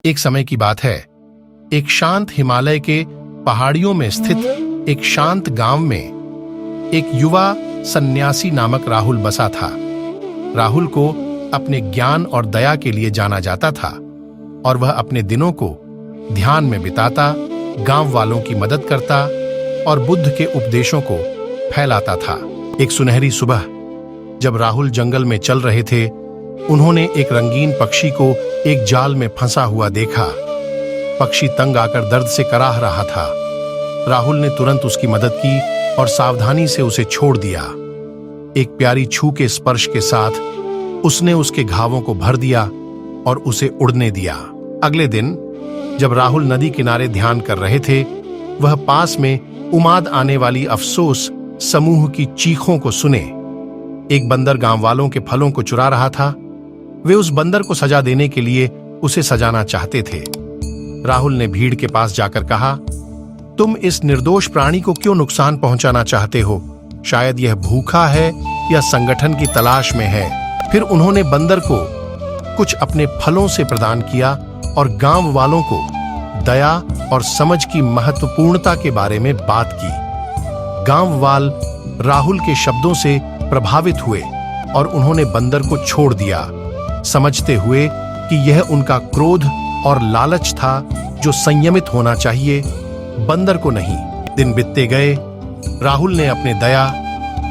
एक समय की बात है, एक शांत हिमालय के पहाड़ियों में स्थित एक शांत गांव में एक युवा सन्यासी नामक राहुल बसा था। राहुल को अपने ज्ञान और दया के लिए जाना जाता था और वह अपने दिनों को ध्यान में बिताता, गांव वालों की मदद करता और बुद्ध के उपदेशों को फैलाता था। एक सुनहरी सुबह जब राहुल जंगल में चल रहे थे, उन्होंने एक रंगीन पक्षी को एक जाल में फंसा हुआ देखा। पक्षी तंग आकर दर्द से कराह रहा था। राहुल ने तुरंत उसकी मदद की और सावधानी से उसे छोड़ दिया। एक प्यारी छू के स्पर्श के साथ उसने उसके घावों को भर दिया और उसे उड़ने दिया। अगले दिन जब राहुल नदी किनारे ध्यान कर रहे थे, वह पास में उमाद आने वाली अफसोस समूह की चीखों को सुने। एक बंदर गांव वालों के फलों को चुरा रहा था। वे उस बंदर को सजा देने के लिए उसे सजाना चाहते थे। राहुल ने भीड़ के पास जाकर कहा, तुम इस निर्दोष प्राणी को क्यों नुकसान पहुंचाना चाहते हो? शायद यह भूखा है या संगठन की तलाश में है। फिर उन्होंने बंदर को कुछ अपने फलों से प्रदान किया और गांव वालों को दया और समझ की महत्वपूर्णता के बारे में बात की। गांव वाल राहुल के शब्दों से प्रभावित हुए और उन्होंने बंदर को छोड़ दिया, समझते हुए कि यह उनका क्रोध और लालच था जो संयमित होना चाहिए, बंदर को नहीं। दिन बीतते गए। राहुल ने अपने दया,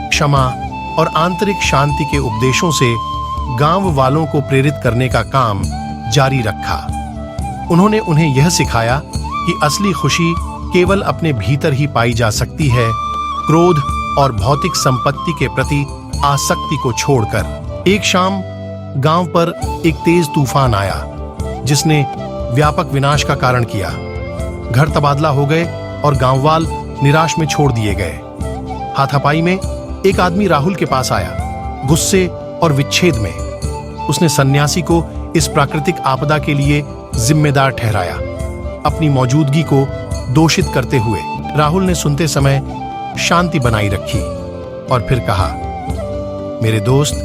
क्षमा और आंतरिक शांति के उपदेशों से गांव वालों को प्रेरित करने का काम जारी रखा। उन्होंने उन्हें यह सिखाया कि असली खुशी केवल अपने भीतर ही पाई जा सकती है, क्रोध और भौतिक संपत्ति के प्रति आसक्ति को छोड़कर। एक शाम गांव पर एक तेज तूफान आया जिसने व्यापक विनाश का कारण किया। घर तबादला हो गए और गांववाल निराश में छोड़ दिए गए। हाथापाई में एक आदमी राहुल के पास आया, गुस्से और विच्छेद में। उसने सन्यासी को इस प्राकृतिक आपदा के लिए जिम्मेदार ठहराया, अपनी मौजूदगी को दोषित करते हुए। राहुल ने सुनते समय शांति बनाई रखी और फिर कहा, मेरे दोस्त,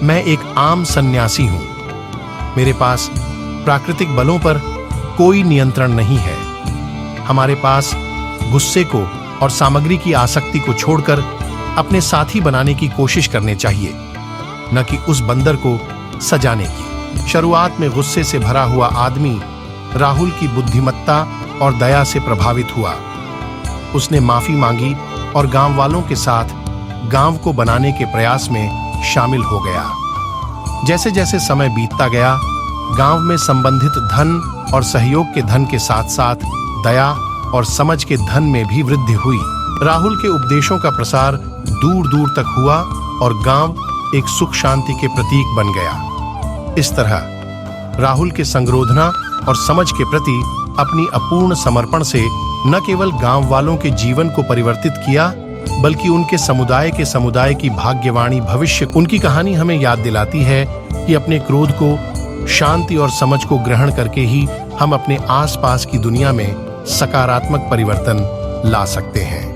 मैं एक आम सन्यासी हूं। मेरे पास प्राकृतिक बलों पर कोई नियंत्रण नहीं है। हमारे पास गुस्से को और सामग्री की आसक्ति को छोड़कर अपने साथी बनाने की कोशिश करनी चाहिए, न कि उस बंदर को सजाने की। शुरुआत में गुस्से से भरा हुआ आदमी राहुल की बुद्धिमत्ता और दया से प्रभावित हुआ। उसने माफी मांगी और गांव वालों के साथ गांव को बनाने के प्रयास में शामिल हो गया। जैसे जैसे समय बीतता गया, गांव में संबंधित धन और सहयोग के धन के साथ साथ दया और समझ के धन में भी वृद्धि हुई। राहुल के उपदेशों का प्रसार दूर दूर तक हुआ और गांव एक सुख शांति के प्रतीक बन गया। इस तरह राहुल के संगरोधना और समझ के प्रति अपनी अपूर्ण समर्पण से न केवल गांव वालों के जीवन को परिवर्तित किया, बल्कि उनके समुदाय की भाग्यवाणी भविष्य। उनकी कहानी हमें याद दिलाती है कि अपने क्रोध को, शांति और समझ को ग्रहण करके ही हम अपने आसपास की दुनिया में सकारात्मक परिवर्तन ला सकते हैं।